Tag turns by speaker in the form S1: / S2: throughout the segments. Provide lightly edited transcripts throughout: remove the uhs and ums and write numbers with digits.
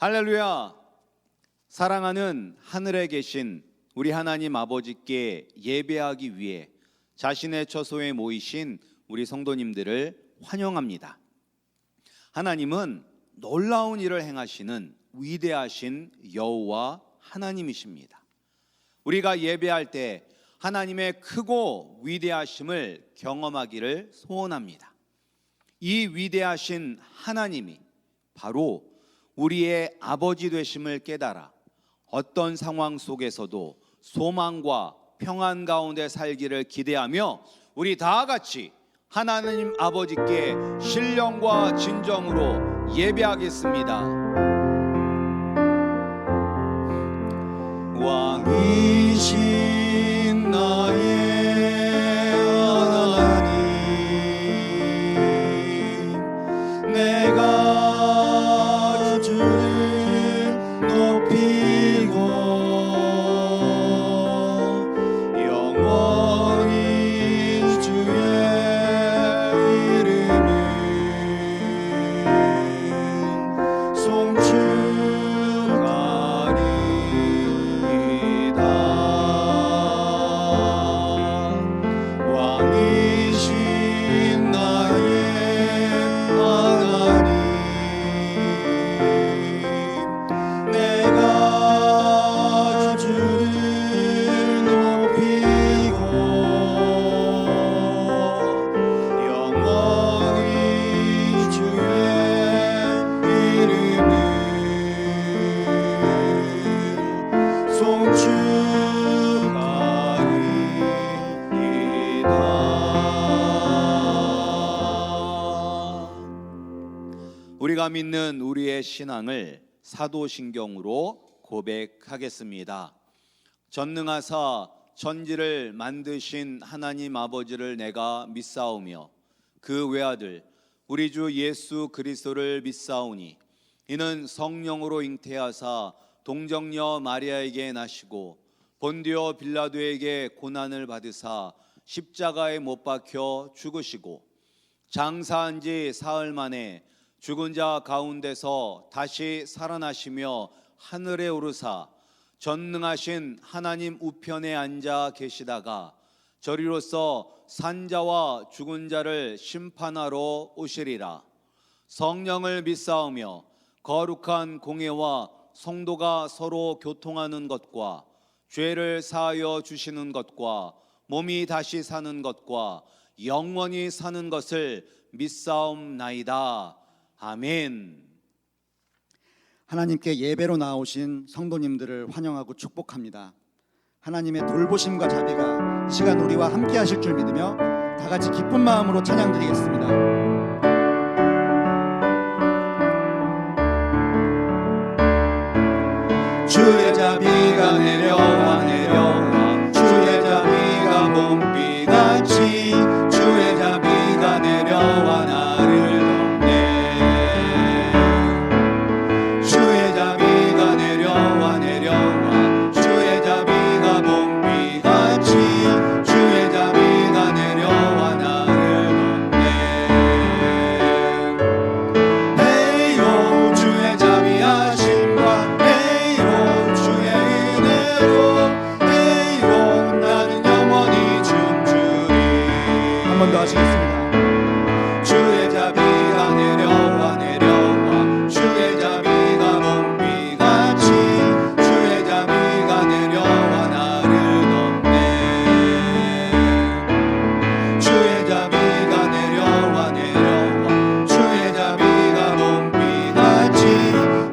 S1: 할렐루야. 사랑하는 하늘에 계신 우리 하나님 아버지께 예배하기 위해 자신의 처소에 모이신 우리 성도님들을 환영합니다. 하나님은 놀라운 일을 행하시는 위대하신 여호와 하나님이십니다. 우리가 예배할 때 하나님의 크고 위대하심을 경험하기를 소원합니다. 이 위대하신 하나님이 바로 우리의 아버지 되심을 깨달아 어떤 상황 속에서도 소망과 평안 가운데 살기를 기대하며 우리 다 같이 하나님 아버지께 신령과 진정으로 예배하겠습니다. 왕이신 나의 하나님, 내가 주를 높이고 영원히 주의 이름을 송축하리이다. 왕이신 나의 하나님, 내가 주를 높이고 영원히 주의 이름을 송축하리이다. 우리가 믿는 우리의 신앙을 사도신경으로 고백하겠습니다. 전능하사 천지를 만드신 하나님 아버지를 내가 믿사오며 그 외아들 우리 주 예수 그리스도를 믿사오니 이는 성령으로 잉태하사 동정녀 마리아에게 나시고 본디오 빌라도에게 고난을 받으사 십자가에 못 박혀 죽으시고 장사한 지 사흘 만에 죽은 자 가운데서 다시 살아나시며 하늘에 오르사 전능하신 하나님 우편에 앉아 계시다가 저리로서 산자와 죽은 자를 심판하러 오시리라. 성령을 믿사오며 거룩한 공예와 성도가 서로 교통하는 것과 죄를 사하여 주시는 것과 몸이 다시 사는 것과 영원히 사는 것을 믿사옵나이다. 아멘.
S2: 하나님께 예배로 나오신 성도님들을 환영하고 축복합니다. 하나님의 돌보심과 자비가 이 시간 우리와 함께 하실 줄 믿으며 다 같이 기쁜 마음으로 찬양드리겠습니다.
S1: 주의 자비가 내려와 내려와 주의 자비가 봄비같이 주의 자비가 내려와 나를 덮네. 주의 자비가 내려와 내려와 주의 자비가 봄비같이 주의 자비가 내려와 나를 덮네. 헤이요 주의 자비하심과 헤이요 주의 은혜로 헤이요 나는 영원히 춤추리.
S2: 한 번 더 하시겠습니다.
S1: 주의 자비가 내려와 내려와 주의 자비가 봄비같이 주의 자비가 내려와 나를 덮네. 주의 자비가 내려와 내려와 주의 자비가 봄비같이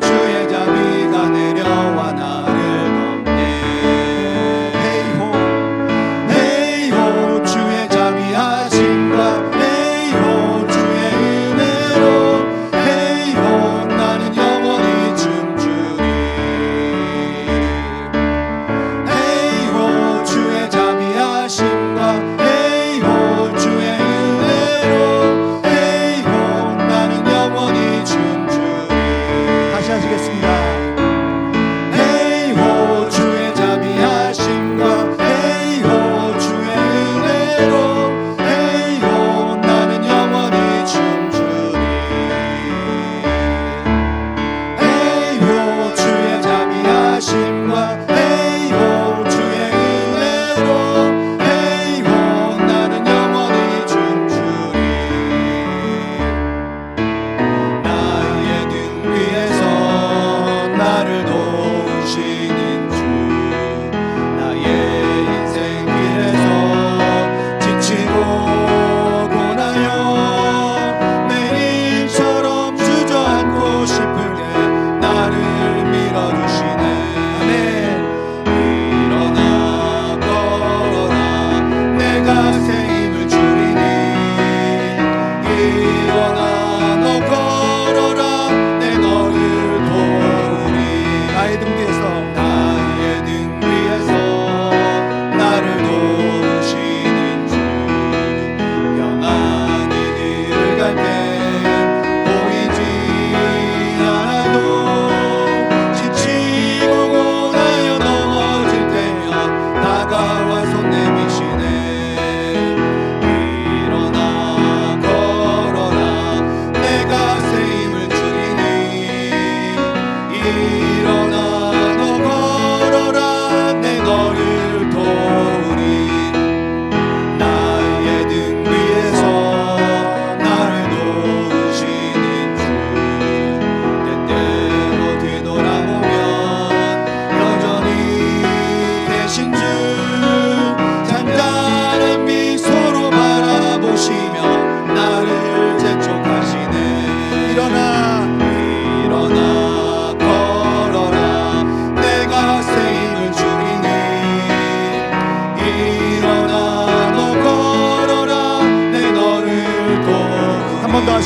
S1: 주의 자비가 내려와 나를 덮네. 헤이호 헤이호 주의 자비하심과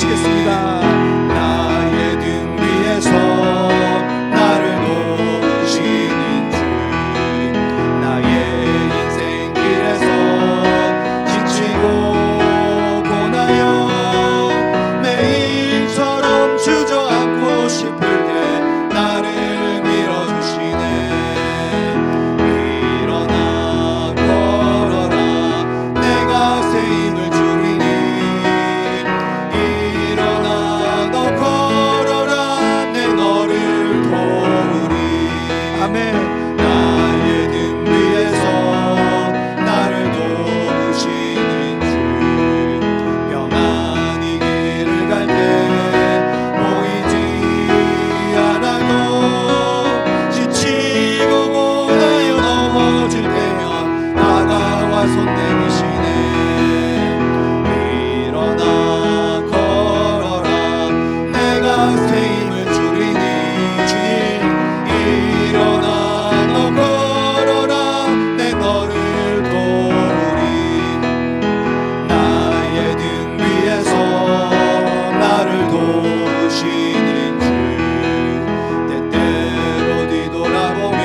S2: 찬양하시겠습니다.
S1: 나의 등 위에서 나를 도우시는 주, 나의 인생 길에서 지치고 고나여 매일처럼 주저앉고 싶을 때 나를 밀어주시네. 일어나 걸어라, 내가 새 힘을 주리니. 일어나 너 걸어라, 내 너를 도우리.
S2: 아멘.
S1: 나의 등 위에서 나를 도우시는 주, 평안히 길을 갈 때 보이지 않아도 지치고 고나여 넘어질 때면 다가와 손 내미시네. 일어나 걸어라, 내가 새 힘을 주리니. 일어나 너 걸어라, 내 너를 도우리. 나의 등 위에서 나를 도우시는 주, 때때로 뒤돌아보면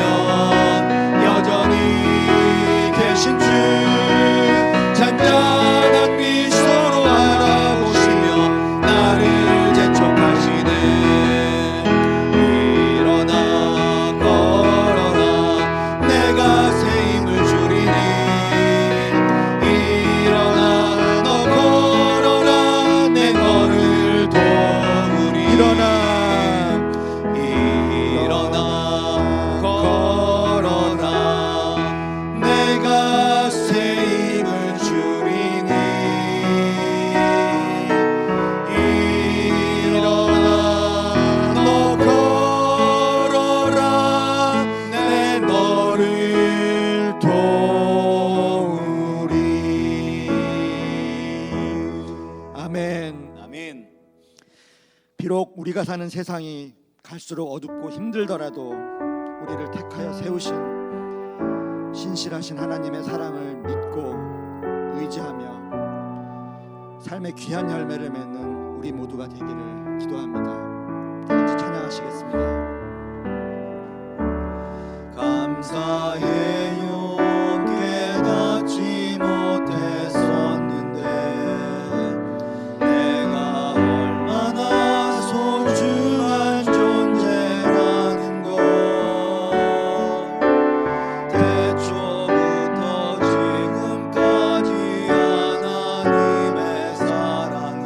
S1: 여전히 계신 주, 잔잔한 미소로 알아보시며 나를 재촉하시네. 일어나 걸어라, 내가 새 힘을 주리니. 일어나 너 걸어라, 내 너를 도우리. 일어나 걸어라, 내가 새 힘을 주리니. 일어나 너 걸어라, 내 너를 도우리.
S2: 아멘.
S1: 아멘.
S2: 비록 우리가 사는 세상이 갈수록 어둡고 힘들더라도 우리를 택하여 세우신 신실하신 하나님의 사랑을 믿고 의지하며 삶의 귀한 열매를 맺는 우리 모두가 되기를 기도합니다. 다 같이 찬양하시겠습니다.
S1: 감사해요, 깨닫지 못했었는데 내가 얼마나 소중한 존재라는 것. 태초부터 지금까지 하나님의 사랑은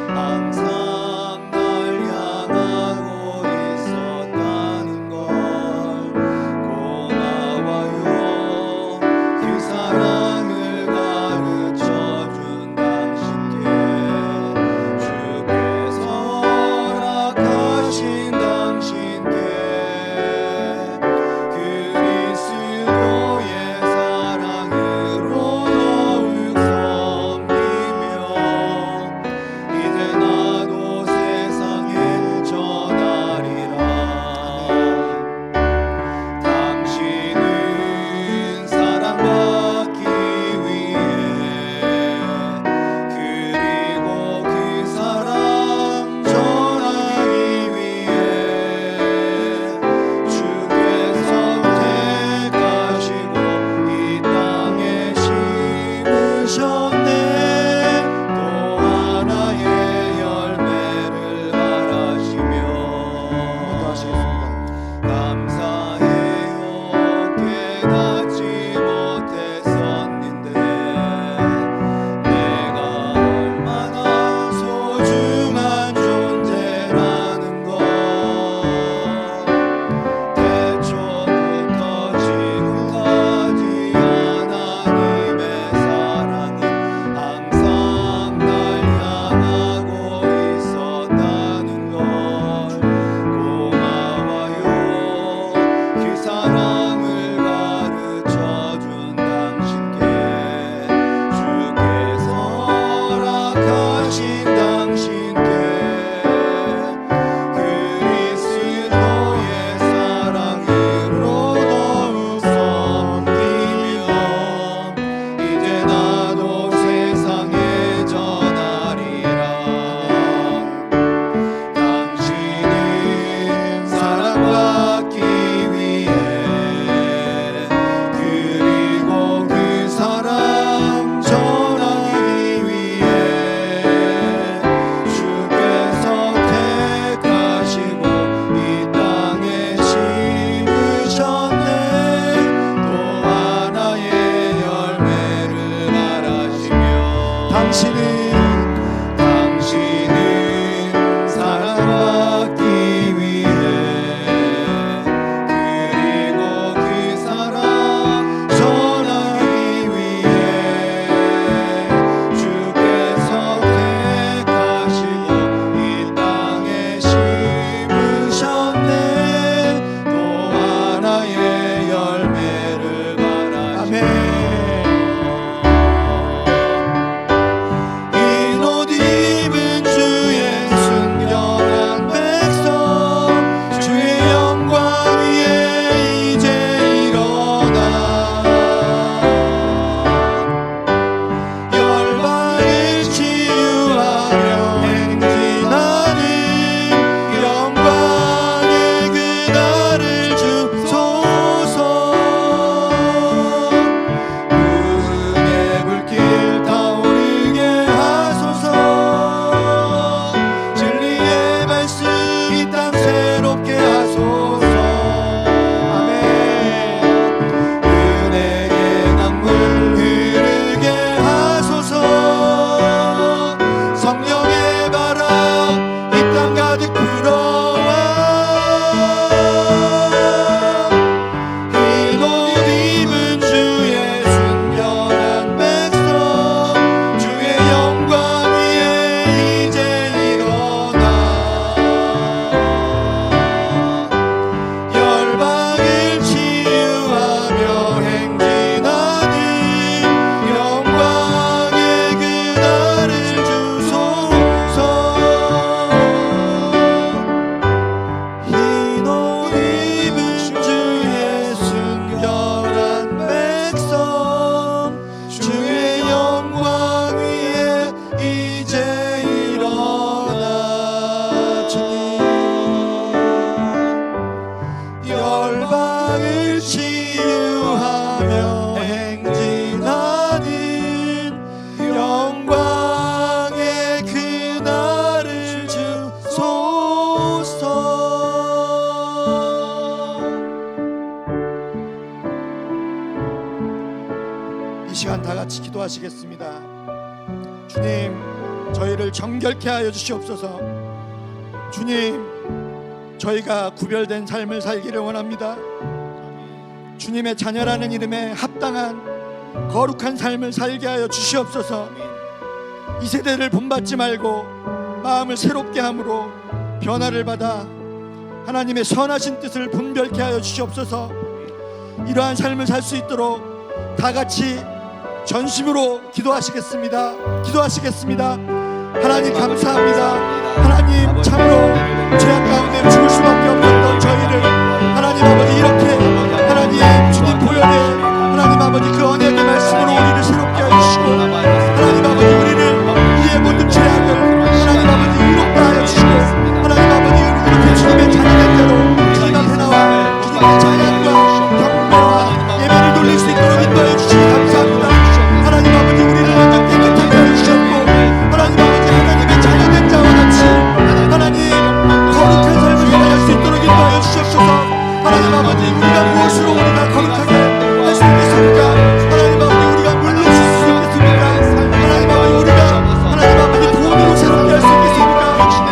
S1: 항상 날 향하고 있었다. 당신은 사랑받기 위해 그리고 그 사랑 전하기 위해 주께서 택하시고 이 땅에 심으셨네. 또 하나의 열매를 바라시며
S2: 아멘.
S1: 흰 옷 입은 주의 순결한 백성 주의 영광 위에 이제 일어나 열방을 치유하며 행진하는 영광의 그날을 주소서. 부흥의 불길 타오르게 하소서. 진리의 말씀 이 땅 새롭게 하소서. 아멘. 은혜의 강물 흐르게 하소서. 성령의 바람 이 땅 가득 불어와 흰 옷 입은 주의 순결한 백성 주의 영광 위에 이제 일어나 열방을 치유하며 행진하는 영광의 그날을 주소서. 흰 옷 입은 주의 순결한 백성 주의 영광 위에 이제 일어나 주님 열방을 치유하며 행진하는 영광의 그날을 주소서.
S2: 이 시간 다 같이 기도하시겠습니다. 주님, 저희를 정결케 하여 주시옵소서. 주님, 저희가 구별된 삶을 살기를 원합니다. 주님의 자녀라는 이름에 합당한 거룩한 삶을 살게 하여 주시옵소서. 이 세대를 본받지 말고 마음을 새롭게 함으로 변화를 받아 하나님의 선하신 뜻을 분별케 하여 주시옵소서. 이러한 삶을 살 수 있도록 다 같이 전심으로 기도하시겠습니다. 기도하시겠습니다. 하나님 감사합니다. 하나님 참으로 죄악 가운데 죽을 수밖에 없었던 저희를 하나님 아버지 이렇게 하나님 주님 보혈에 하나님 아버지 그 언약의 말씀으로 우리를 새롭게 해주시고 하나님 아버지 우리를 우리의 모든 죄악을 하나님 아버지 의롭다 하여 주시고 하나님 아버지 이렇게 주님의 자녀된 대로 주님 앞에 나와 주님의 찬양과 경배와 예배를 돌릴 수 있도록 인도해 주시기 감사합니다. 하나님 아버지 우리를 완전 깨끗하게 해주셨고 하나님 아버지 하나님의 자녀된 자와 같이 하나님 거룩한 삶을 살아갈 수 있도록 인도하여 주시옵소서. 하나님 아버지 우리가 무엇으로 우리가 거룩하게 할 수 있겠습니까? 하나님 아버지 우리가 물로 줄 수 있겠습니까? 하나님 아버지 우리가 하나님 아버지 돈으로 새롭게 할 수 있겠습니까?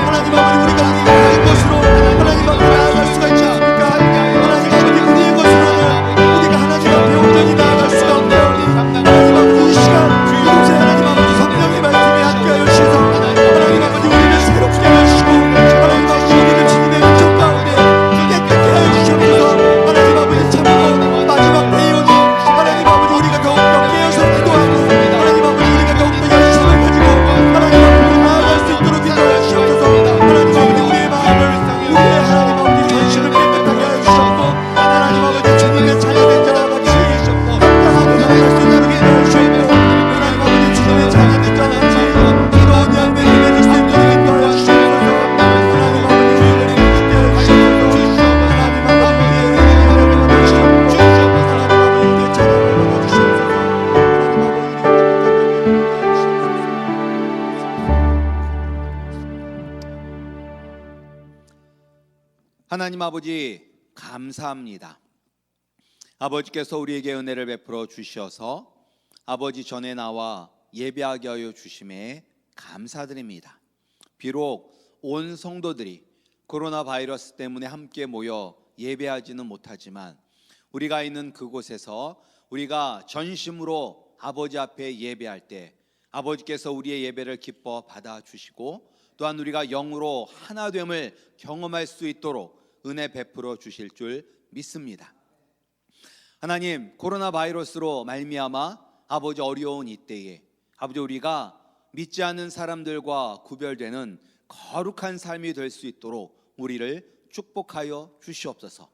S2: 하나님 아버지 우리가 가진 것으로 하나님 앞에 나아갈 수가 있겠습니까? 하나님 아버지 우리의 것으로는 우리가 하나님 앞에 온전히 나아갈 수가 없네요. 하나님 아버지 이 시간 이곳에 하나님 아버지 성령의 말씀에 함께하여 주셔서 하나님 아버지 우리를 새롭게 하여 주시고 하나님 아버지 우리를 주님의 은총 가운데 깨끗게 하여 주시옵소서. 하나님 아버지 참으로 마지막 때이오니 하나님 아버지 우리가 더욱더 깨어서 기도하고 하나님 아버지 우리가 더욱더 열심을 가지고 하나님 앞으로 나아갈 수 있도록 인도하여 주시옵소서. 하나님 아버지 우리의 마음을 우리의 하나님 아버지 전신을 깨끗하게 하여 주시옵고 하나님 아버지 주님의 자녀된 자와 같이 합당하고 살아갈 수 있도록 인도하여 주시옵고 하나님 아버지 주님의 자녀된 자와 같이 기도원 열매를 맺을 수 있도록 인도하여 주시옵소서. 하나님 아버지 우리를 깨끗게 하여 주시옵소서. 하나님 아버지 우리의 은혜를 받아주시옵고 하나님 아버지 우리의 찬양을 받아주시옵소서.
S3: 하나님 아버지 감사합니다. 아버지께서 우리에게 은혜를 베풀어 주셔서 아버지 전에 나와 예배하게 하여 주심에 감사드립니다. 비록 온 성도들이 코로나 바이러스 때문에 함께 모여 예배하지는 못하지만 우리가 있는 그곳에서 우리가 전심으로 아버지 앞에 예배할 때 아버지께서 우리의 예배를 기뻐 받아주시고 또한 우리가 영으로 하나됨을 경험할 수 있도록 은혜 베풀어 주실 줄 믿습니다. 하나님, 코로나 바이러스로 말미암아 아버지 어려운 이때에 아버지 우리가 믿지 않는 사람들과 구별되는 거룩한 삶이 될 수 있도록 우리를 축복하여 주시옵소서.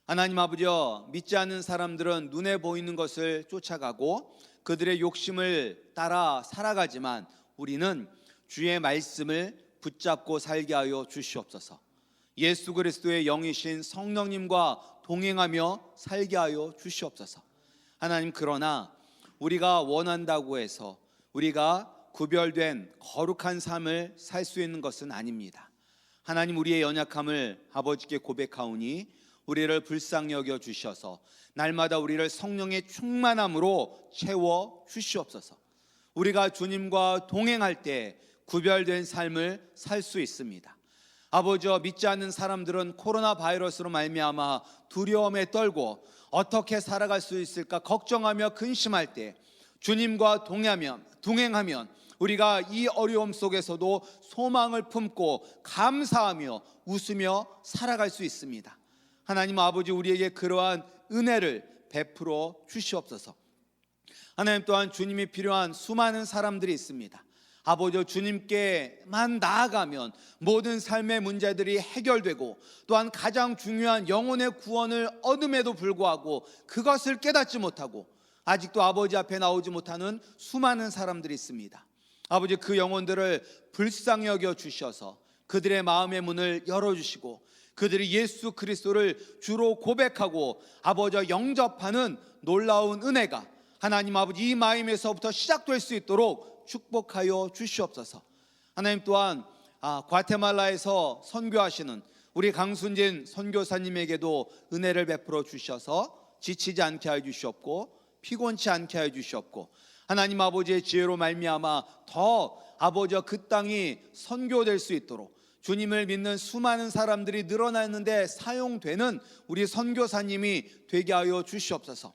S3: 하나님 아버지여, 믿지 않는 사람들은 눈에 보이는 것을 쫓아가고 그들의 욕심을 따라 살아가지만 우리는 주의 말씀을 붙잡고 살게 하여 주시옵소서. 예수 그리스도의 영이신 성령님과 동행하며 살게 하여 주시옵소서. 하나님, 그러나 우리가 원한다고 해서 우리가 구별된 거룩한 삶을 살 수 있는 것은 아닙니다. 하나님, 우리의 연약함을 아버지께 고백하오니 우리를 불쌍히 여겨 주셔서 날마다 우리를 성령의 충만함으로 채워 주시옵소서. 우리가 주님과 동행할 때 구별된 삶을 살 수 있습니다. 아버지여, 믿지 않는 사람들은 코로나 바이러스로 말미암아 두려움에 떨고 어떻게 살아갈 수 있을까 걱정하며 근심할 때 주님과 동행하면 우리가 이 어려움 속에서도 소망을 품고 감사하며 웃으며 살아갈 수 있습니다. 하나님 아버지, 우리에게 그러한 은혜를 베풀어 주시옵소서. 하나님, 또한 주님이 필요한 수많은 사람들이 있습니다. 아버지, 주님께만 나아가면 모든 삶의 문제들이 해결되고 또한 가장 중요한 영혼의 구원을 얻음에도 불구하고 그것을 깨닫지 못하고 아직도 아버지 앞에 나오지 못하는 수많은 사람들이 있습니다. 아버지, 그 영혼들을 불쌍히 여겨 주셔서 그들의 마음의 문을 열어주시고 그들이 예수 그리스도를 주로 고백하고 아버지와 영접하는 놀라운 은혜가 하나님 아버지 이 마음에서부터 시작될 수 있도록 축복하여 주시옵소서. 하나님, 또한 과테말라에서 선교하시는 우리 강순진 선교사님에게도 은혜를 베풀어 주셔서 지치지 않게 하여 주시옵고 피곤치 않게 하여 주시옵고 하나님 아버지의 지혜로 말미암아 더 아버지와 그 땅이 선교될 수 있도록 주님을 믿는 수많은 사람들이 늘어나는데 사용되는 우리 선교사님이 되게 하여 주시옵소서.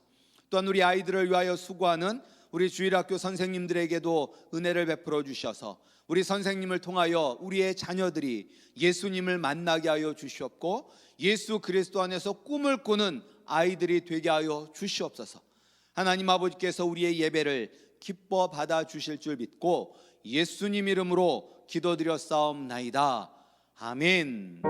S3: 또한 우리 아이들을 위하여 수고하는 우리 주일학교 선생님들에게도 은혜를 베풀어 주셔서 우리 선생님을 통하여 우리의 자녀들이 예수님을 만나게 하여 주시옵고 예수 그리스도 안에서 꿈을 꾸는 아이들이 되게 하여 주시옵소서. 하나님 아버지께서 우리의 예배를 기뻐 받아 주실 줄 믿고 예수님 이름으로 기도드렸사옵나이다. 아멘.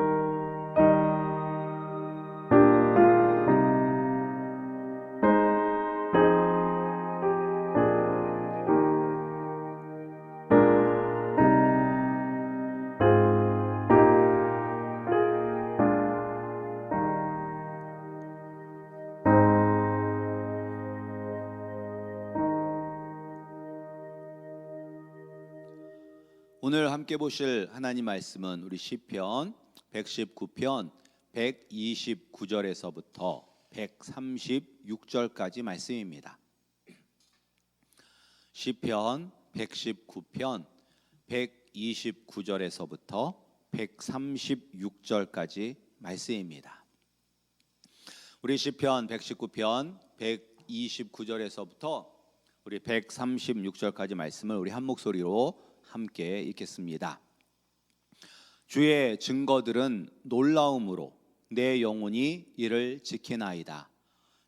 S3: 오늘 함께 보실 하나님 말씀은 우리 시편 119편 129절에서부터 136절까지 말씀입니다. 시편 119편 129절에서부터 136절까지 말씀입니다. 우리 시편 119편 129절에서부터 우리 136절까지 말씀을 우리 한 목소리로 함께 읽겠습니다. 주의 증거들은 놀라움으로 내 영혼이 이를 지키나이다.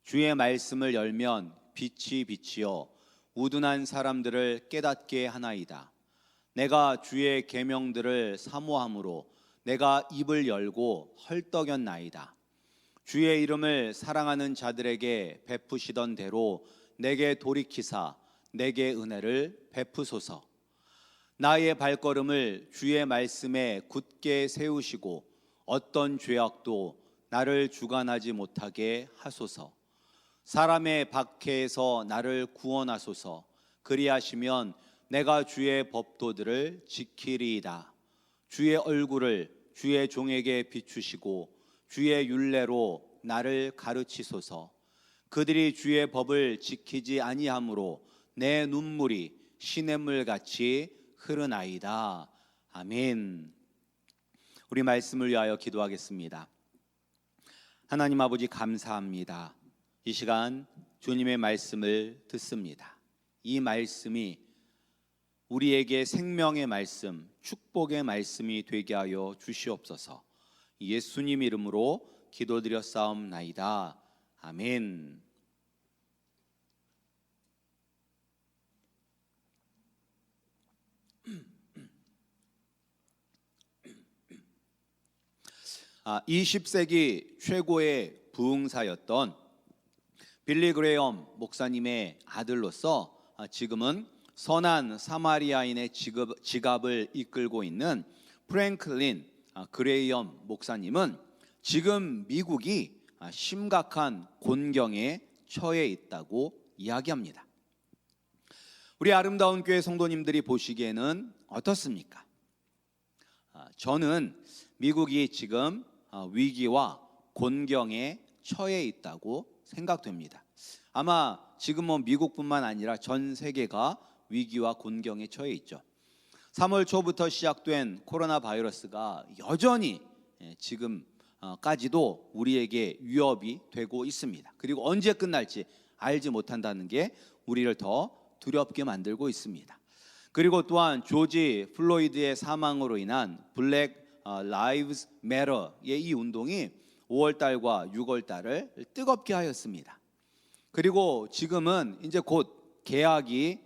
S3: 주의 말씀을 열면 빛이 비치어 우둔한 사람들을 깨닫게 하나이다. 내가 주의 계명들을 사모함으로 내가 입을 열고 헐떡였나이다. 주의 이름을 사랑하는 자들에게 베푸시던 대로 내게 돌이키사 내게 은혜를 베푸소서. 나의 발걸음을 주의 말씀에 굳게 세우시고 어떤 죄악도 나를 주관하지 못하게 하소서. 사람의 박해에서 나를 구원하소서. 그리하시면 내가 주의 법도들을 지키리이다. 주의 얼굴을 주의 종에게 비추시고 주의 율례로 나를 가르치소서. 그들이 주의 법을 지키지 아니하므로 내 눈물이 시냇물 같이 흐르나이다. 아멘. 우리 말씀을 위하여 기도하겠습니다. 하나님 아버지, 감사합니다. 이 시간 주님의 말씀을 듣습니다. 이 말씀이 우리에게 생명의 말씀, 축복의 말씀이 되게 하여 주시옵소서. 예수님 이름으로 기도드렸사옵나이다. 아멘. 아, 20세기 최고의 부흥사였던 빌리 그레엄 목사님의 아들로서 지금은 선한 사마리아인의 지갑을 이끌고 있는 프랭클린 그레엄 목사님은 지금 미국이 심각한 곤경에 처해 있다고 이야기합니다. 우리 아름다운 교회 성도님들이 보시기에는 어떻습니까? 저는 미국이 지금 위기와 곤경에 처해 있다고 생각됩니다. 아마 지금 미국뿐만 아니라 전 세계가 위기와 곤경에 처해 있죠. 3월 초부터 시작된 코로나 바이러스가 여전히 지금까지도 우리에게 위협이 되고 있습니다. 그리고 언제 끝날지 알지 못한다는 게 우리를 더 두렵게 만들고 있습니다. 그리고 또한 조지 플로이드의 사망으로 인한 블랙 라이브스 매터의 이 운동이 5월달과 6월달을 뜨겁게 하였습니다. 그리고 지금은 이제 곧 개학이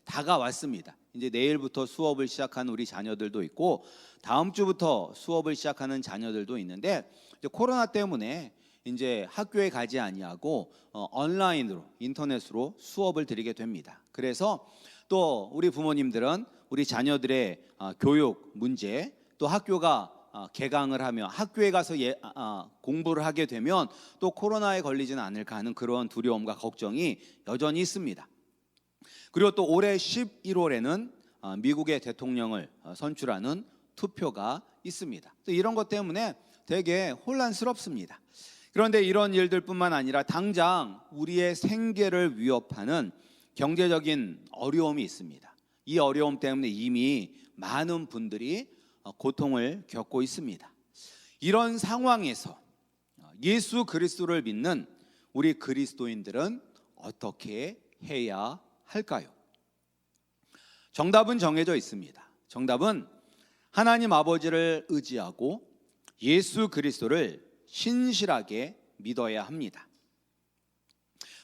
S3: 다가왔습니다. 이제 내일부터 수업을 시작하는 우리 자녀들도 있고 다음 주부터 수업을 시작하는 자녀들도 있는데 이제 코로나 때문에 이제 학교에 가지 아니하고 온라인으로 인터넷으로 수업을 드리게 됩니다. 그래서 또 우리 부모님들은 우리 자녀들의 교육 문제, 또 학교가 개강을 하며 학교에 가서 공부를 하게 되면 또 코로나에 걸리지는 않을까 하는 그런 두려움과 걱정이 여전히 있습니다. 그리고 또 올해 11월에는 미국의 대통령을 선출하는 투표가 있습니다. 또 이런 것 때문에 되게 혼란스럽습니다. 그런데 이런 일들뿐만 아니라 당장 우리의 생계를 위협하는 경제적인 어려움이 있습니다. 이 어려움 때문에 이미 많은 분들이 고통을 겪고 있습니다. 이런 상황에서 예수 그리스도를 믿는 우리 그리스도인들은 어떻게 해야 할까요? 정답은 정해져 있습니다. 정답은 하나님 아버지를 의지하고 예수 그리스도를 신실하게 믿어야 합니다.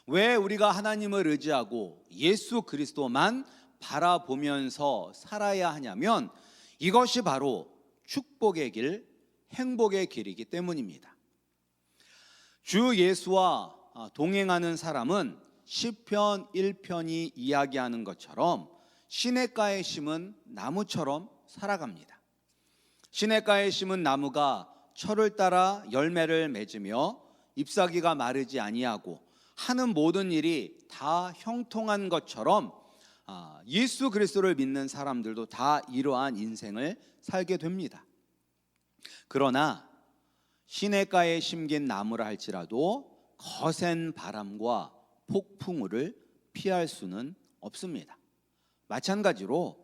S3: 왜 우리가 하나님을 의지하고 예수 그리스도만 바라보면서 살아야 하냐면 이것이 바로 축복의 길, 행복의 길이기 때문입니다. 주 예수와 동행하는 사람은 시편 1편이 이야기하는 것처럼 시냇가에 심은 나무처럼 살아갑니다. 시냇가에 심은 나무가 철을 따라 열매를 맺으며 잎사귀가 마르지 아니하고 하는 모든 일이 다 형통한 것처럼 예수 그리스도를 믿는 사람들도 다 이러한 인생을 살게 됩니다. 그러나 시냇가에 심긴 나무라 할지라도 거센 바람과 폭풍우를 피할 수는 없습니다. 마찬가지로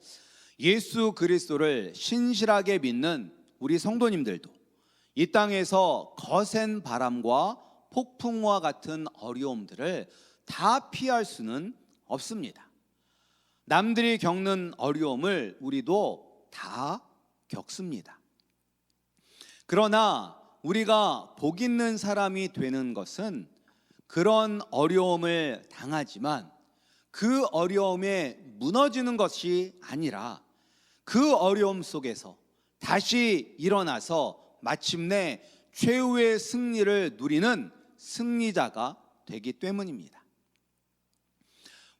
S3: 예수 그리스도를 신실하게 믿는 우리 성도님들도 이 땅에서 거센 바람과 폭풍과 같은 어려움들을 다 피할 수는 없습니다. 남들이 겪는 어려움을 우리도 다 겪습니다. 그러나 우리가 복 있는 사람이 되는 것은 그런 어려움을 당하지만 그 어려움에 무너지는 것이 아니라 그 어려움 속에서 다시 일어나서 마침내 최후의 승리를 누리는 승리자가 되기 때문입니다.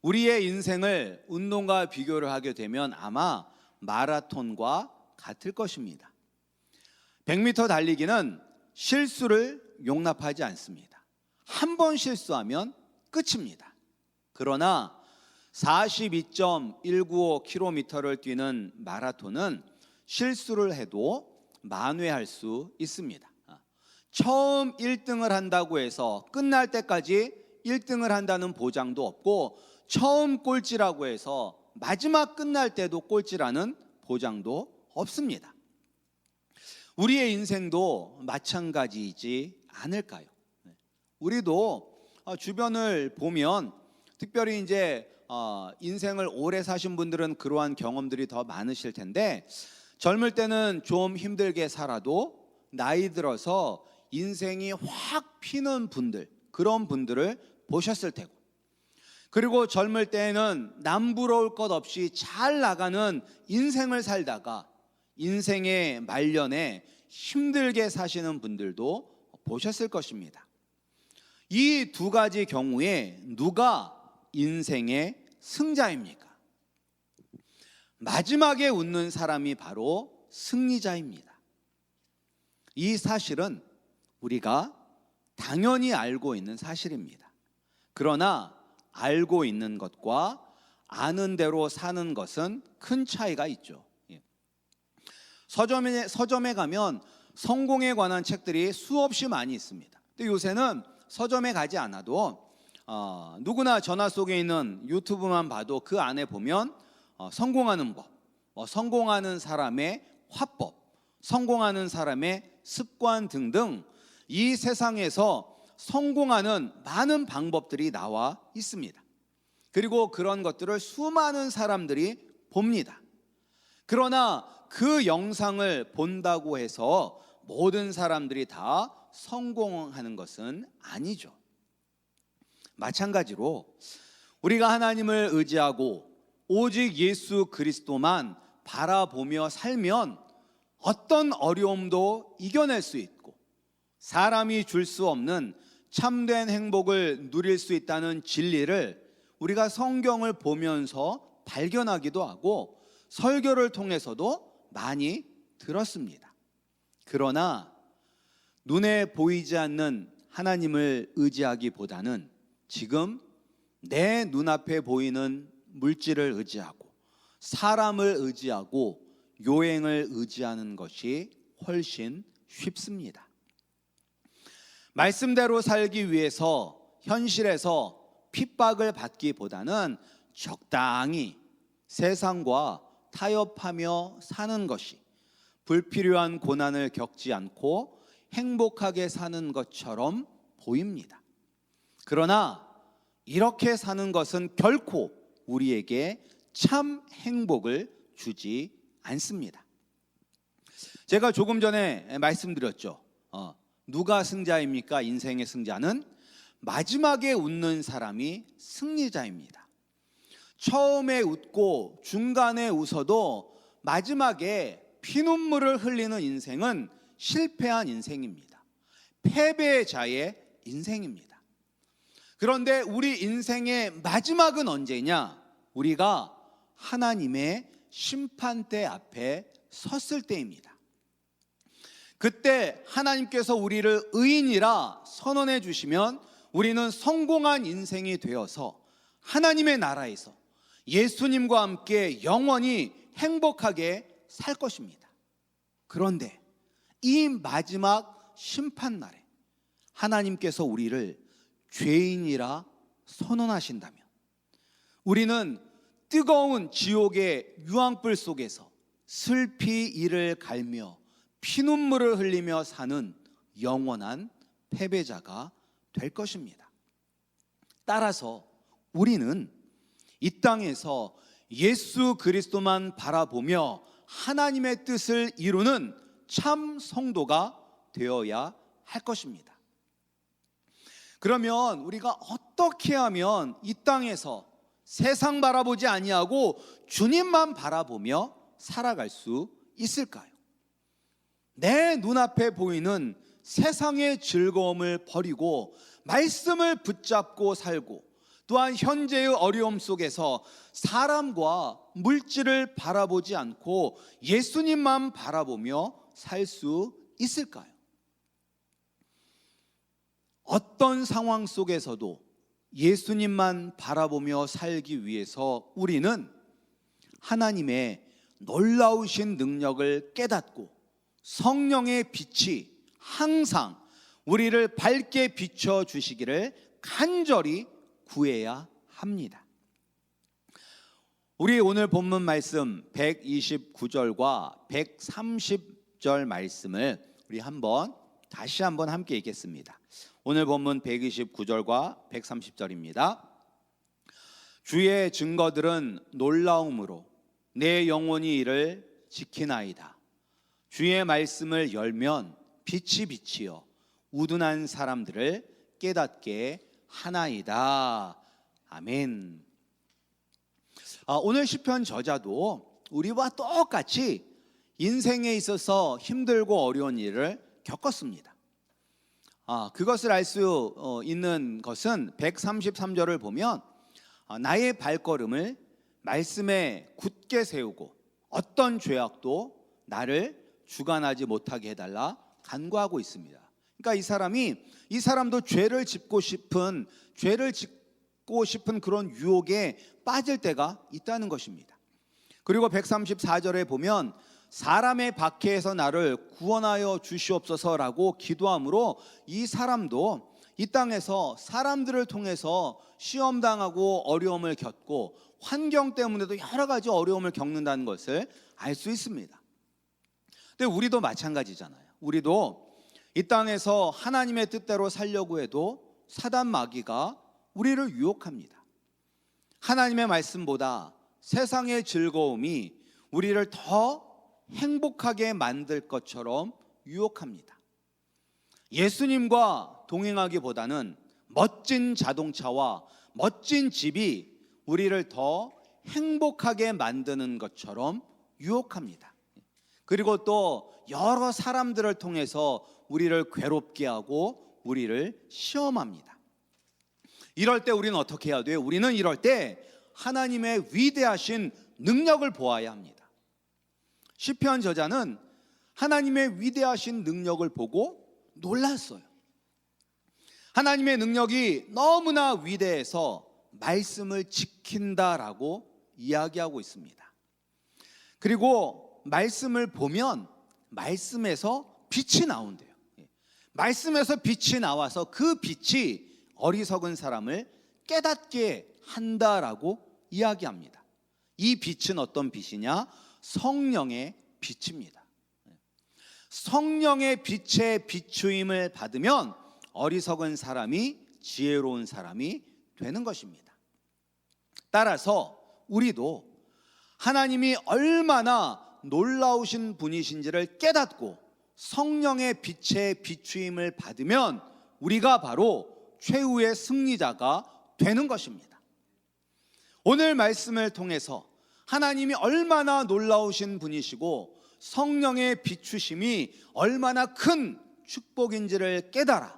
S3: 우리의 인생을 운동과 비교를 하게 되면 아마 마라톤과 같을 것입니다. 100m 달리기는 실수를 용납하지 않습니다. 한 번 실수하면 끝입니다. 그러나 42.195km를 뛰는 마라톤은 실수를 해도 만회할 수 있습니다. 처음 1등을 한다고 해서 끝날 때까지 1등을 한다는 보장도 없고 처음 꼴찌라고 해서 마지막 끝날 때도 꼴찌라는 보장도 없습니다. 우리의 인생도 마찬가지이지 않을까요? 우리도 주변을 보면 특별히 이제 인생을 오래 사신 분들은 그러한 경험들이 더 많으실 텐데, 젊을 때는 좀 힘들게 살아도 나이 들어서 인생이 확 피는 분들, 그런 분들을 보셨을 테고, 그리고 젊을 때에는 남부러울 것 없이 잘 나가는 인생을 살다가 인생의 말년에 힘들게 사시는 분들도 보셨을 것입니다. 이 두 가지 경우에 누가 인생의 승자입니까? 마지막에 웃는 사람이 바로 승리자입니다. 이 사실은 우리가 당연히 알고 있는 사실입니다. 그러나 알고 있는 것과 아는 대로 사는 것은 큰 차이가 있죠. 서점에 가면 성공에 관한 책들이 수없이 많이 있습니다. 근데 요새는 서점에 가지 않아도 누구나 전화 속에 있는 유튜브만 봐도 그 안에 보면 성공하는 법, 성공하는 사람의 화법, 성공하는 사람의 습관 등등 이 세상에서 성공하는 많은 방법들이 나와 있습니다. 그리고 그런 것들을 수많은 사람들이 봅니다. 그러나 그 영상을 본다고 해서 모든 사람들이 다 성공하는 것은 아니죠. 마찬가지로 우리가 하나님을 의지하고 오직 예수 그리스도만 바라보며 살면 어떤 어려움도 이겨낼 수 있고, 사람이 줄 수 없는 참된 행복을 누릴 수 있다는 진리를 우리가 성경을 보면서 발견하기도 하고 설교를 통해서도 많이 들었습니다. 그러나 눈에 보이지 않는 하나님을 의지하기보다는 지금 내 눈앞에 보이는 물질을 의지하고 사람을 의지하고 요행을 의지하는 것이 훨씬 쉽습니다. 말씀대로 살기 위해서 현실에서 핍박을 받기보다는 적당히 세상과 타협하며 사는 것이 불필요한 고난을 겪지 않고 행복하게 사는 것처럼 보입니다. 그러나 이렇게 사는 것은 결코 우리에게 참 행복을 주지 않습니다. 제가 조금 전에 말씀드렸죠. 누가 승자입니까? 인생의 승자는 마지막에 웃는 사람이 승리자입니다. 처음에 웃고 중간에 웃어도 마지막에 피눈물을 흘리는 인생은 실패한 인생입니다. 패배자의 인생입니다. 그런데 우리 인생의 마지막은 언제냐? 우리가 하나님의 심판대 앞에 섰을 때입니다. 그때 하나님께서 우리를 의인이라 선언해 주시면 우리는 성공한 인생이 되어서 하나님의 나라에서 예수님과 함께 영원히 행복하게 살 것입니다. 그런데 이 마지막 심판날에 하나님께서 우리를 죄인이라 선언하신다면 우리는 뜨거운 지옥의 유황불 속에서 슬피 이를 갈며 피눈물을 흘리며 사는 영원한 패배자가 될 것입니다. 따라서 우리는 이 땅에서 예수 그리스도만 바라보며 하나님의 뜻을 이루는 참 성도가 되어야 할 것입니다. 그러면 우리가 어떻게 하면 이 땅에서 세상 바라보지 아니하고 주님만 바라보며 살아갈 수 있을까요? 내 눈앞에 보이는 세상의 즐거움을 버리고 말씀을 붙잡고 살고, 또한 현재의 어려움 속에서 사람과 물질을 바라보지 않고 예수님만 바라보며 살 수 있을까요? 어떤 상황 속에서도 예수님만 바라보며 살기 위해서 우리는 하나님의 놀라우신 능력을 깨닫고 성령의 빛이 항상 우리를 밝게 비춰 주시기를 간절히 구해야 합니다. 우리 오늘 본문 말씀 129절과 130절 말씀을 우리 다시 한번 함께 읽겠습니다. 오늘 본문 129절과 130절입니다. 주의 증거들은 놀라움으로 내 영혼이 이를 지키나이다. 주의 말씀을 열면 빛이 비치어 우둔한 사람들을 깨닫게 하나이다. 아멘. 오늘 시편 저자도 우리와 똑같이 인생에 있어서 힘들고 어려운 일을 겪었습니다. 그것을 알 수 있는 것은 133절을 보면 나의 발걸음을 말씀에 굳게 세우고 어떤 죄악도 나를 주관하지 못하게 해달라 간구하고 있습니다. 그러니까 이 사람도 죄를 짓고 싶은 그런 유혹에 빠질 때가 있다는 것입니다. 그리고 134절에 보면 사람의 박해에서 나를 구원하여 주시옵소서라고 기도함으로 이 사람도 이 땅에서 사람들을 통해서 시험당하고 어려움을 겪고 환경 때문에도 여러 가지 어려움을 겪는다는 것을 알 수 있습니다. 근데 우리도 마찬가지잖아요. 우리도 이 땅에서 하나님의 뜻대로 살려고 해도 사단 마귀가 우리를 유혹합니다. 하나님의 말씀보다 세상의 즐거움이 우리를 더 행복하게 만들 것처럼 유혹합니다. 예수님과 동행하기보다는 멋진 자동차와 멋진 집이 우리를 더 행복하게 만드는 것처럼 유혹합니다. 그리고 또 여러 사람들을 통해서 우리를 괴롭게 하고 우리를 시험합니다. 이럴 때 우리는 어떻게 해야 돼요? 우리는 이럴 때 하나님의 위대하신 능력을 보아야 합니다. 시편 저자는 하나님의 위대하신 능력을 보고 놀랐어요. 하나님의 능력이 너무나 위대해서 말씀을 지킨다라고 이야기하고 있습니다. 그리고 말씀을 보면 말씀에서 빛이 나온대요. 말씀에서 빛이 나와서 그 빛이 어리석은 사람을 깨닫게 한다라고 이야기합니다. 이 빛은 어떤 빛이냐? 성령의 빛입니다. 성령의 빛의 비추임을 받으면 어리석은 사람이 지혜로운 사람이 되는 것입니다. 따라서 우리도 하나님이 얼마나 놀라우신 분이신지를 깨닫고 성령의 빛의 비추임을 받으면 우리가 바로 최후의 승리자가 되는 것입니다. 오늘 말씀을 통해서 하나님이 얼마나 놀라우신 분이시고 성령의 비추심이 얼마나 큰 축복인지를 깨달아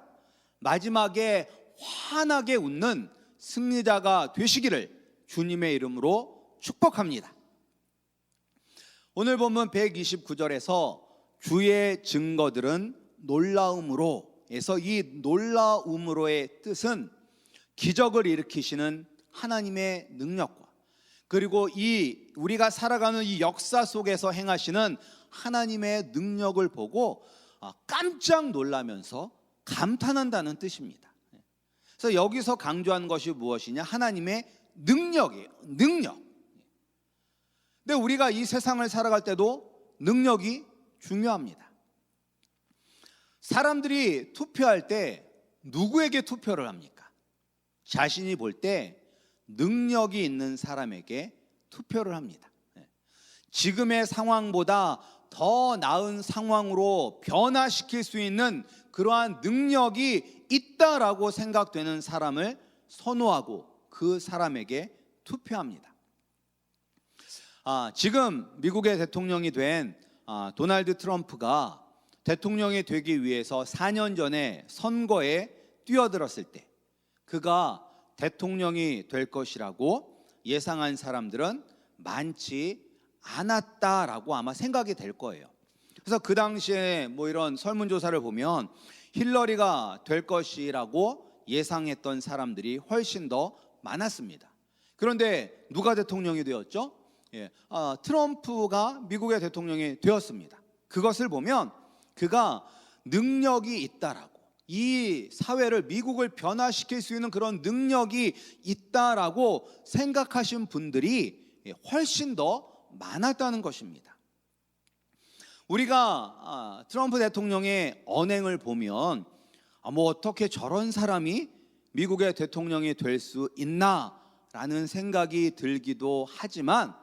S3: 마지막에 환하게 웃는 승리자가 되시기를 주님의 이름으로 축복합니다. 오늘 본문 129절에서 주의 증거들은 놀라움으로 에서 이 놀라움으로의 뜻은 기적을 일으키시는 하나님의 능력과 그리고 이 우리가 살아가는 이 역사 속에서 행하시는 하나님의 능력을 보고 깜짝 놀라면서 감탄한다는 뜻입니다. 그래서 여기서 강조한 것이 무엇이냐? 하나님의 능력이에요. 능력. 근데 우리가 이 세상을 살아갈 때도 능력이 중요합니다. 사람들이 투표할 때 누구에게 투표를 합니까? 자신이 볼 때 능력이 있는 사람에게 투표를 합니다. 지금의 상황보다 더 나은 상황으로 변화시킬 수 있는 그러한 능력이 있다라고 생각되는 사람을 선호하고 그 사람에게 투표합니다. 지금 미국의 대통령이 된 도널드 트럼프가 대통령이 되기 위해서 4년 전에 선거에 뛰어들었을 때 그가 대통령이 될 것이라고 예상한 사람들은 많지 않았다라고 아마 생각이 될 거예요. 그래서 그 당시에 이런 설문조사를 보면 힐러리가 될 것이라고 예상했던 사람들이 훨씬 더 많았습니다. 그런데 누가 대통령이 되었죠? 트럼프가 미국의 대통령이 되었습니다. 그것을 보면 그가 능력이 있다라고, 이 사회를, 미국을 변화시킬 수 있는 그런 능력이 있다라고 생각하신 분들이 훨씬 더 많았다는 것입니다. 우리가 트럼프 대통령의 언행을 보면 뭐 어떻게 저런 사람이 미국의 대통령이 될 수 있나라는 생각이 들기도 하지만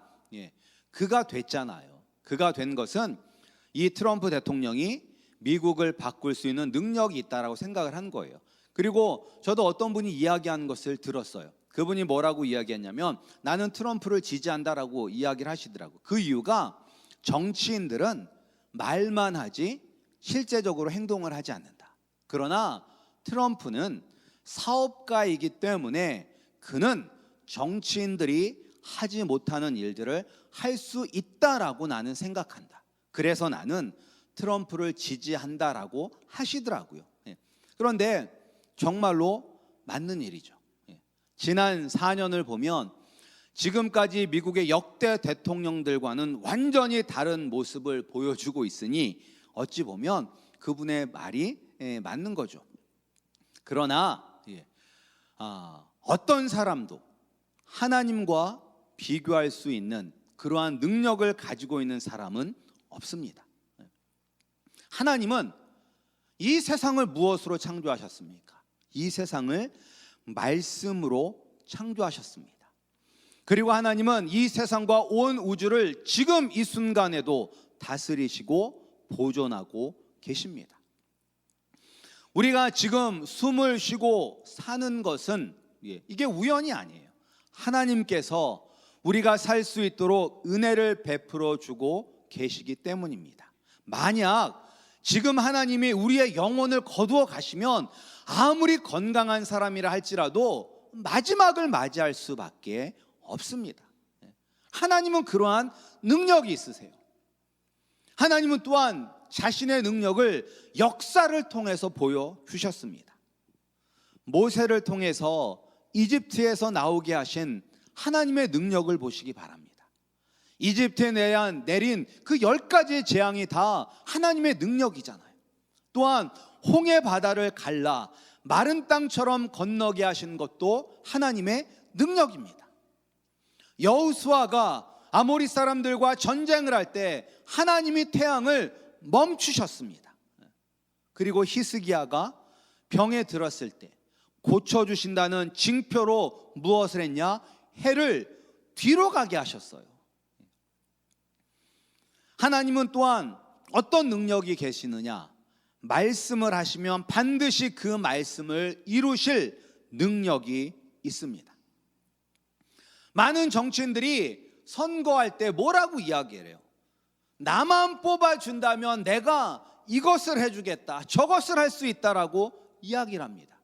S3: 그가 됐잖아요. 그가 된 것은 이 트럼프 대통령이 미국을 바꿀 수 있는 능력이 있다라고 생각을 한 거예요. 그리고 저도 어떤 분이 이야기한 것을 들었어요. 그분이 뭐라고 이야기했냐면 나는 트럼프를 지지한다라고 이야기를 하시더라고요. 그 이유가 정치인들은 말만 하지 실제적으로 행동을 하지 않는다. 그러나 트럼프는 사업가이기 때문에 그는 정치인들이 하지 못하는 일들을 할 수 있다라고 나는 생각한다. 그래서 나는 트럼프를 지지한다라고 하시더라고요. 그런데 정말로 맞는 일이죠. 지난 4년을 보면 지금까지 미국의 역대 대통령들과는 완전히 다른 모습을 보여주고 있으니 어찌 보면 그분의 말이 맞는 거죠. 그러나 어떤 사람도 하나님과 비교할 수 있는 그러한 능력을 가지고 있는 사람은 없습니다. 하나님은 이 세상을 무엇으로 창조하셨습니까? 이 세상을 말씀으로 창조하셨습니다. 그리고 하나님은 이 세상과 온 우주를 지금 이 순간에도 다스리시고 보존하고 계십니다. 우리가 지금 숨을 쉬고 사는 것은 이게 우연이 아니에요. 하나님께서 우리가 살 수 있도록 은혜를 베풀어 주고 계시기 때문입니다. 만약 지금 하나님이 우리의 영혼을 거두어 가시면 아무리 건강한 사람이라 할지라도 마지막을 맞이할 수밖에 없습니다. 하나님은 그러한 능력이 있으세요. 하나님은 또한 자신의 능력을 역사를 통해서 보여주셨습니다. 모세를 통해서 이집트에서 나오게 하신 하나님의 능력을 보시기 바랍니다. 이집트에 내린 그 10가지의 재앙이 다 하나님의 능력이잖아요. 또한 홍해 바다를 갈라 마른 땅처럼 건너게 하신 것도 하나님의 능력입니다. 여호수아가 아모리 사람들과 전쟁을 할 때 하나님이 태양을 멈추셨습니다. 그리고 히스기야가 병에 들었을 때 고쳐주신다는 징표로 무엇을 했냐? 해를 뒤로 가게 하셨어요. 하나님은 또한 어떤 능력이 계시느냐? 말씀을 하시면 반드시 그 말씀을 이루실 능력이 있습니다. 많은 정치인들이 선거할 때 뭐라고 이야기를 해요? 나만 뽑아준다면 내가 이것을 해주겠다, 저것을 할 수 있다라고 이야기를 합니다.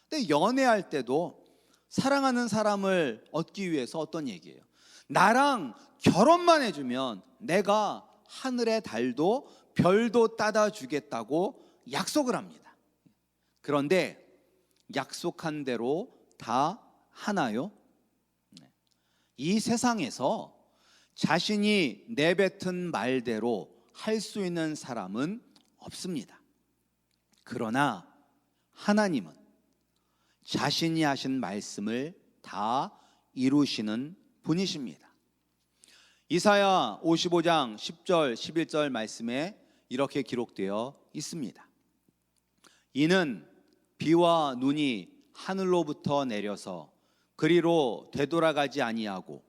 S3: 근데 연애할 때도 사랑하는 사람을 얻기 위해서 어떤 얘기예요? 나랑 결혼만 해주면 내가 하늘의 달도 별도 따다 주겠다고 약속을 합니다. 그런데 약속한 대로 다 하나요? 이 세상에서 자신이 내뱉은 말대로 할 수 있는 사람은 없습니다. 그러나 하나님은 자신이 하신 말씀을 다 이루시는 분이십니다. 이사야 55장 10절 11절 말씀에 이렇게 기록되어 있습니다. 이는 비와 눈이 하늘로부터 내려서 그리로 되돌아가지 아니하고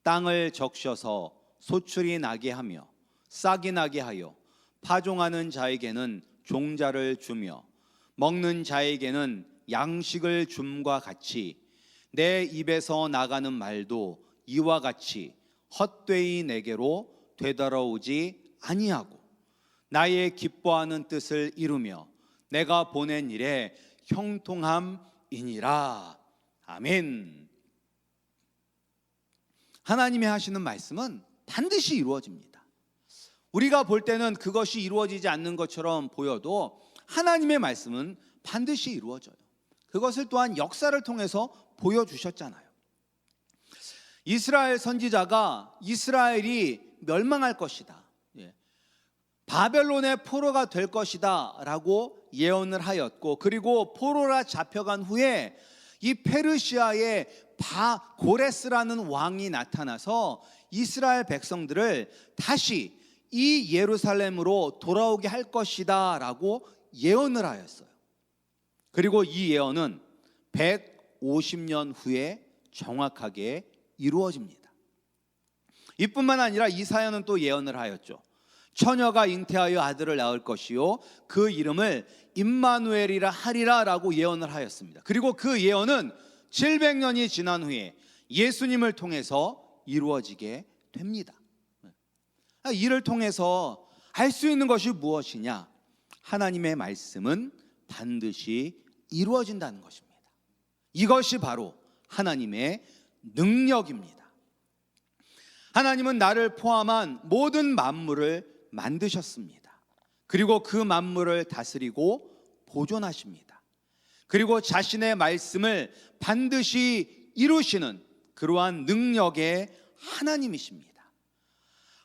S3: 땅을 적셔서 소출이 나게 하며 싹이 나게 하여 파종하는 자에게는 종자를 주며 먹는 자에게는 양식을 줌과 같이 내 입에서 나가는 말도 이와 같이 헛되이 내게로 되돌아오지 아니하고 나의 기뻐하는 뜻을 이루며 내가 보낸 일에 형통함이니라. 아멘. 하나님이 하시는 말씀은 반드시 이루어집니다. 우리가 볼 때는 그것이 이루어지지 않는 것처럼 보여도 하나님의 말씀은 반드시 이루어져요. 그것을 또한 역사를 통해서 보여주셨잖아요. 이스라엘 선지자가 이스라엘이 멸망할 것이다, 바벨론의 포로가 될 것이다 라고 예언을 하였고, 그리고 포로라 잡혀간 후에 이 페르시아의 고레스라는 왕이 나타나서 이스라엘 백성들을 다시 이 예루살렘으로 돌아오게 할 것이다 라고 예언을 하였어요. 그리고 이 예언은 150년 후에 정확하게 이루어집니다. 이뿐만 아니라 이사야는 또 예언을 하였죠. 처녀가 잉태하여 아들을 낳을 것이요 그 이름을 임마누엘이라 하리라 라고 예언을 하였습니다. 그리고 그 예언은 700년이 지난 후에 예수님을 통해서 이루어지게 됩니다. 이를 통해서 알 수 있는 것이 무엇이냐? 하나님의 말씀은 반드시 이루어진다는 것입니다. 이것이 바로 하나님의 능력입니다. 하나님은 나를 포함한 모든 만물을 만드셨습니다. 그리고 그 만물을 다스리고 보존하십니다. 그리고 자신의 말씀을 반드시 이루시는 그러한 능력의 하나님이십니다.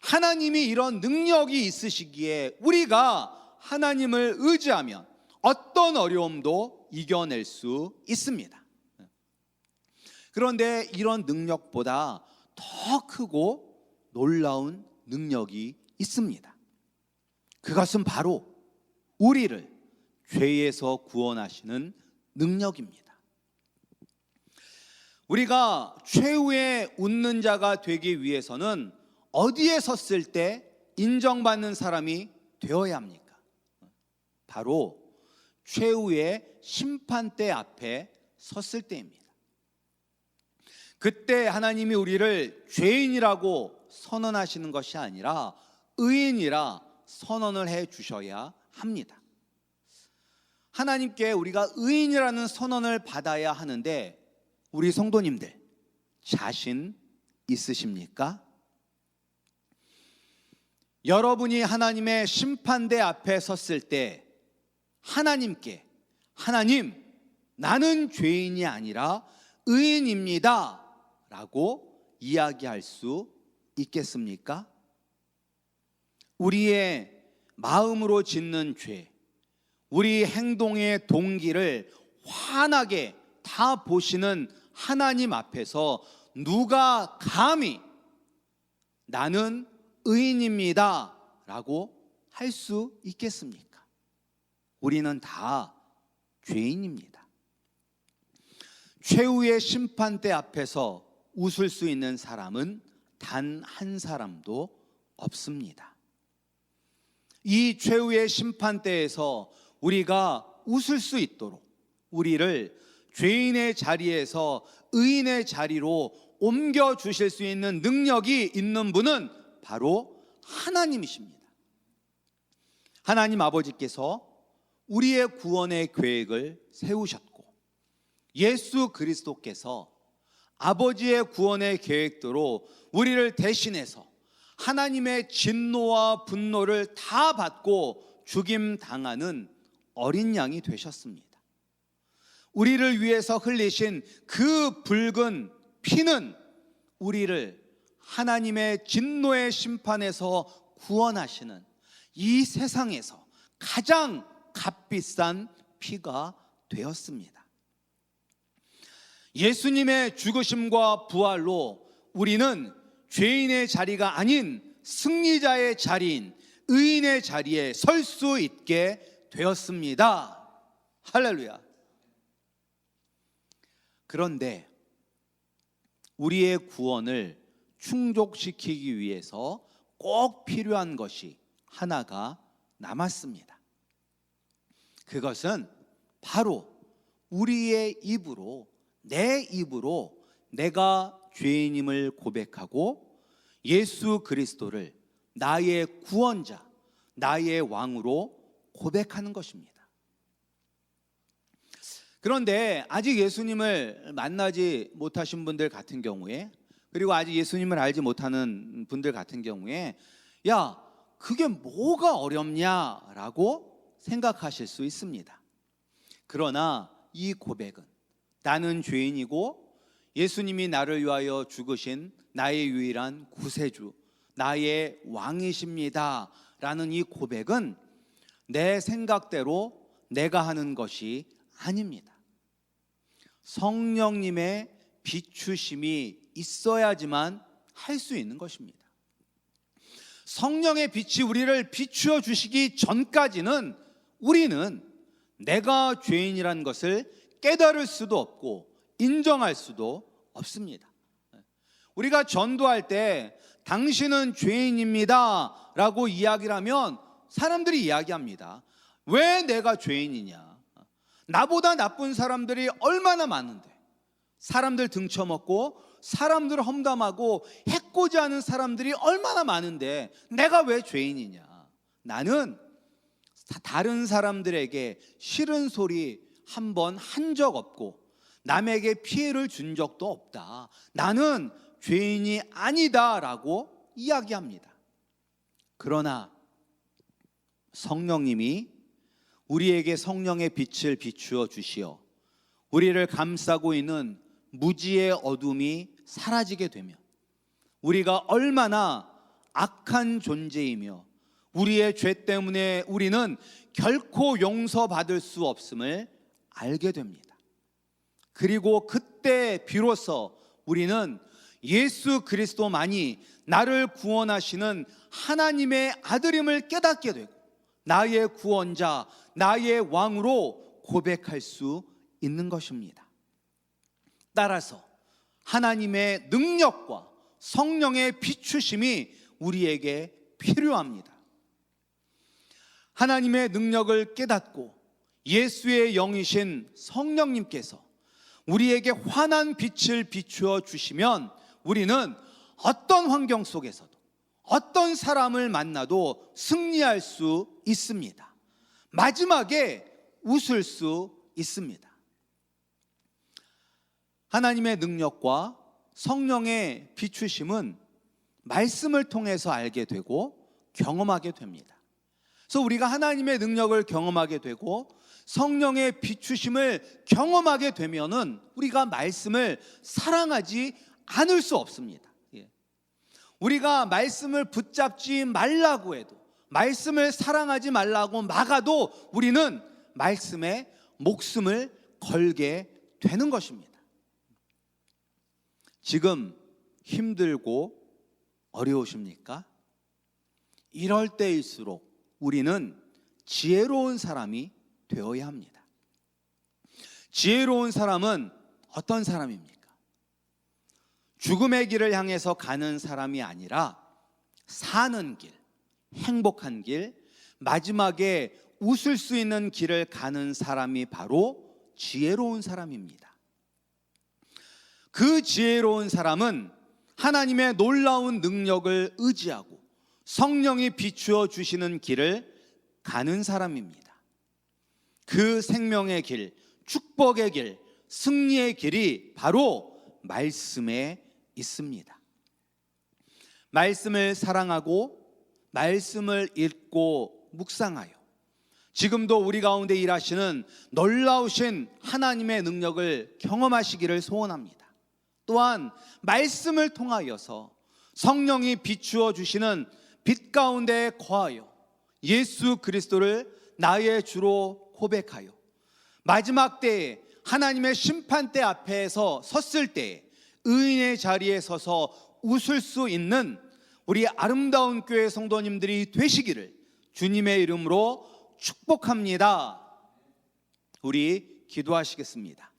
S3: 하나님이 이런 능력이 있으시기에 우리가 하나님을 의지하면 어떤 어려움도 이겨낼 수 있습니다. 그런데 이런 능력보다 더 크고 놀라운 능력이 있습니다. 그것은 바로 우리를 죄에서 구원하시는 능력입니다. 우리가 최후의 웃는 자가 되기 위해서는 어디에 섰을 때 인정받는 사람이 되어야 합니까? 바로 최후의 심판대 앞에 섰을 때입니다. 그때 하나님이 우리를 죄인이라고 선언하시는 것이 아니라 의인이라 선언을 해 주셔야 합니다. 하나님께 우리가 의인이라는 선언을 받아야 하는데 우리 성도님들 자신 있으십니까? 여러분이 하나님의 심판대 앞에 섰을 때 하나님께 하나님, 나는 죄인이 아니라 의인입니다 라고 이야기할 수 있겠습니까? 우리의 마음으로 짓는 죄, 우리 행동의 동기를 환하게 다 보시는 하나님 앞에서 누가 감히 나는 의인입니다 라고 할 수 있겠습니까? 우리는 다 죄인입니다. 최후의 심판대 앞에서 웃을 수 있는 사람은 단 한 사람도 없습니다. 이 최후의 심판대에서 우리가 웃을 수 있도록 우리를 죄인의 자리에서 의인의 자리로 옮겨 주실 수 있는 능력이 있는 분은 바로 하나님이십니다. 하나님 아버지께서 우리의 구원의 계획을 세우셨고 예수 그리스도께서 아버지의 구원의 계획대로 우리를 대신해서 하나님의 진노와 분노를 다 받고 죽임 당하는 어린 양이 되셨습니다. 우리를 위해서 흘리신 그 붉은 피는 우리를 하나님의 진노의 심판에서 구원하시는 이 세상에서 가장 값비싼 피가 되었습니다. 예수님의 죽으심과 부활로 우리는 죄인의 자리가 아닌 승리자의 자리인 의인의 자리에 설 수 있게 되었습니다. 할렐루야. 그런데 우리의 구원을 충족시키기 위해서 꼭 필요한 것이 하나가 남았습니다. 그것은 바로 우리의 입으로, 내 입으로 내가 죄인임을 고백하고 예수 그리스도를 나의 구원자, 나의 왕으로 고백하는 것입니다. 그런데 아직 예수님을 만나지 못하신 분들 같은 경우에, 그리고 아직 예수님을 알지 못하는 분들 같은 경우에 야, 그게 뭐가 어렵냐라고 생각하실 수 있습니다. 그러나 이 고백은 나는 죄인이고 예수님이 나를 위하여 죽으신 나의 유일한 구세주, 나의 왕이십니다 라는 이 고백은 내 생각대로 내가 하는 것이 아닙니다. 성령님의 비추심이 있어야지만 할 수 있는 것입니다. 성령의 빛이 우리를 비추어 주시기 전까지는 우리는 내가 죄인이라는 것을 깨달을 수도 없고 인정할 수도 없습니다. 우리가 전도할 때 당신은 죄인입니다 라고 이야기를 하면 사람들이 이야기합니다. 왜 내가 죄인이냐? 나보다 나쁜 사람들이 얼마나 많은데, 사람들 등쳐먹고 사람들 험담하고 해코지 하는 사람들이 얼마나 많은데 내가 왜 죄인이냐? 나는 다른 사람들에게 싫은 소리 한 번 한 적 없고 남에게 피해를 준 적도 없다. 나는 죄인이 아니다 라고 이야기합니다. 그러나 성령님이 우리에게 성령의 빛을 비추어 주시어 우리를 감싸고 있는 무지의 어둠이 사라지게 되며 우리가 얼마나 악한 존재이며 우리의 죄 때문에 우리는 결코 용서받을 수 없음을 알게 됩니다. 그리고 그때 비로소 우리는 예수 그리스도만이 나를 구원하시는 하나님의 아들임을 깨닫게 되고 나의 구원자, 나의 왕으로 고백할 수 있는 것입니다. 따라서 하나님의 능력과 성령의 비추심이 우리에게 필요합니다. 하나님의 능력을 깨닫고 예수의 영이신 성령님께서 우리에게 환한 빛을 비추어 주시면 우리는 어떤 환경 속에서도 어떤 사람을 만나도 승리할 수 있습니다. 마지막에 웃을 수 있습니다. 하나님의 능력과 성령의 비추심은 말씀을 통해서 알게 되고 경험하게 됩니다. 그래서 우리가 하나님의 능력을 경험하게 되고 성령의 비추심을 경험하게 되면은 우리가 말씀을 사랑하지 않을 수 없습니다. 우리가 말씀을 붙잡지 말라고 해도, 말씀을 사랑하지 말라고 막아도 우리는 말씀에 목숨을 걸게 되는 것입니다. 지금 힘들고 어려우십니까? 이럴 때일수록 우리는 지혜로운 사람이 되어야 합니다. 지혜로운 사람은 어떤 사람입니까? 죽음의 길을 향해서 가는 사람이 아니라 사는 길, 행복한 길, 마지막에 웃을 수 있는 길을 가는 사람이 바로 지혜로운 사람입니다. 그 지혜로운 사람은 하나님의 놀라운 능력을 의지하고 성령이 비추어 주시는 길을 가는 사람입니다. 그 생명의 길, 축복의 길, 승리의 길이 바로 말씀에 있습니다. 말씀을 사랑하고 말씀을 읽고 묵상하여 지금도 우리 가운데 일하시는 놀라우신 하나님의 능력을 경험하시기를 소원합니다. 또한 말씀을 통하여서 성령이 비추어 주시는 빛 가운데 거하여 예수 그리스도를 나의 주로 고백하여 마지막 때에 하나님의 심판대 앞에서 섰을 때 의인의 자리에 서서 웃을 수 있는 우리 아름다운 교회 성도님들이 되시기를 주님의 이름으로 축복합니다. 우리 기도하시겠습니다.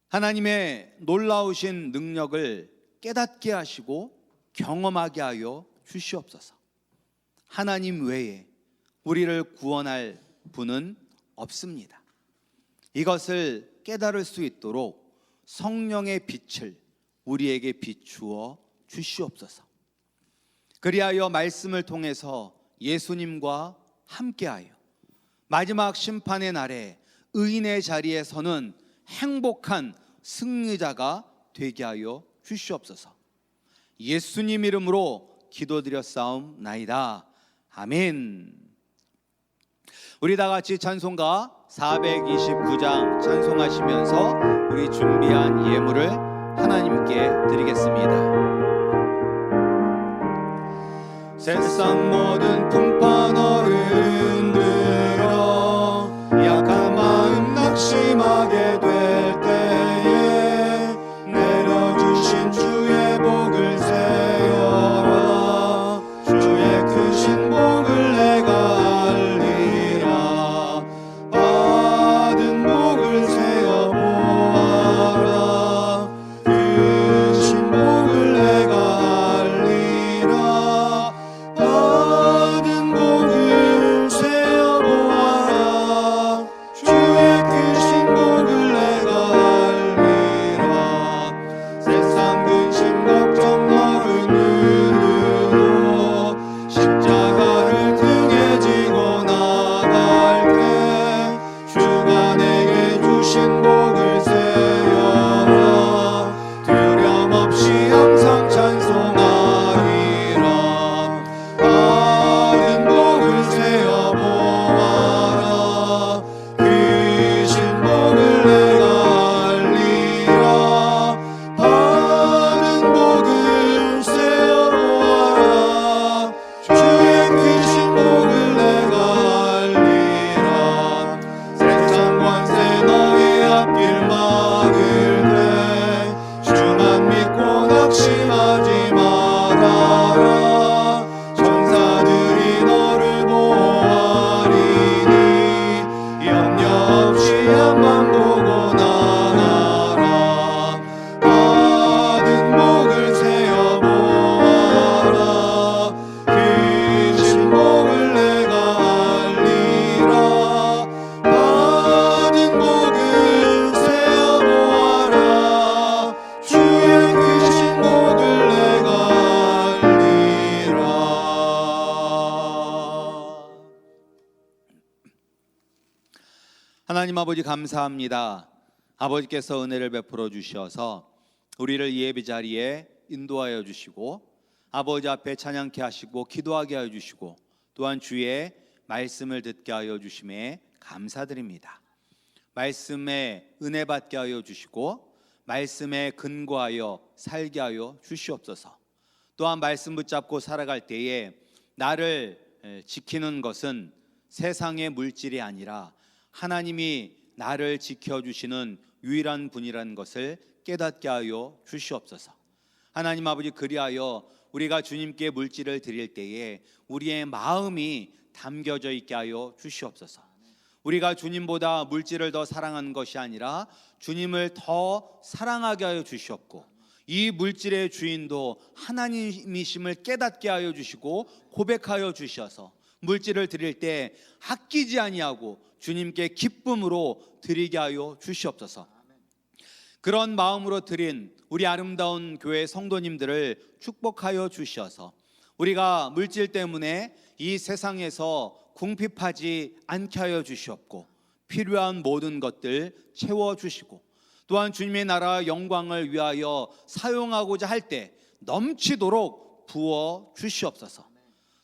S3: 하나님의 놀라우신 능력을 깨닫게 하시고 경험하게 하여 주시옵소서. 하나님 외에 우리를 구원할 분은 없습니다. 이것을 깨달을 수 있도록 성령의 빛을 우리에게 비추어 주시옵소서. 그리하여 말씀을 통해서 예수님과 함께하여 마지막 심판의 날에 의인의 자리에 서는 행복한 승리자가 되게 하여 주시옵소서. 예수님 이름으로 기도드렸사옵나이다. 아멘. 우리 다 같이 찬송가 429장 찬송하시면서 우리 준비한 예물을 하나님께 드리겠습니다.
S1: 세상 모든 풍파 너를 흔들어 약한 마음 낙심하게 될
S3: 하나님 아버지 감사합니다. 아버지께서 은혜를 베풀어 주셔서 우리를 예배 자리에 인도하여 주시고 아버지 앞에 찬양케 하시고 기도하게 하여 주시고 또한 주의 말씀을 듣게 하여 주심에 감사드립니다. 말씀에 은혜 받게 하여 주시고 말씀에 근거하여 살게 하여 주시옵소서. 또한 말씀 붙잡고 살아갈 때에 나를 지키는 것은 세상의 물질이 아니라 하나님이 나를 지켜주시는 유일한 분이라는 것을 깨닫게 하여 주시옵소서. 하나님 아버지, 그리하여 우리가 주님께 물질을 드릴 때에 우리의 마음이 담겨져 있게 하여 주시옵소서. 우리가 주님보다 물질을 더 사랑하는 것이 아니라 주님을 더 사랑하게 하여 주시옵고 이 물질의 주인도 하나님이심을 깨닫게 하여 주시고 고백하여 주셔서 물질을 드릴 때 아끼지 아니하고 주님께 기쁨으로 드리게 하여 주시옵소서. 그런 마음으로 드린 우리 아름다운 교회 성도님들을 축복하여 주셔서 우리가 물질 때문에 이 세상에서 궁핍하지 않게 하여 주시옵고 필요한 모든 것들 채워주시고 또한 주님의 나라 영광을 위하여 사용하고자 할 때 넘치도록 부어 주시옵소서.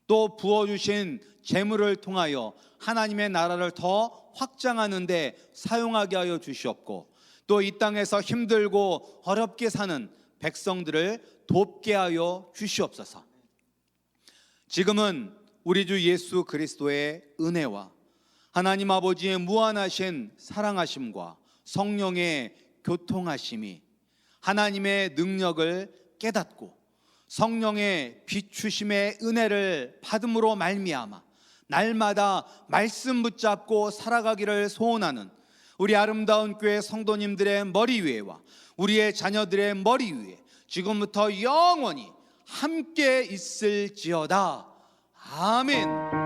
S3: 또 부어주신 재물을 통하여 하나님의 나라를 더 확장하는 데 사용하게 하여 주시옵고 또 이 땅에서 힘들고 어렵게 사는 백성들을 돕게 하여 주시옵소서. 지금은 우리 주 예수 그리스도의 은혜와 하나님 아버지의 무한하신 사랑하심과 성령의 교통하심이 하나님의 능력을 깨닫고 성령의 비추심의 은혜를 받음으로 말미암아 날마다 말씀 붙잡고 살아가기를 소원하는 우리 아름다운 교회 성도님들의 머리 위에와 우리의 자녀들의 머리 위에 지금부터 영원히 함께 있을지어다. 아멘.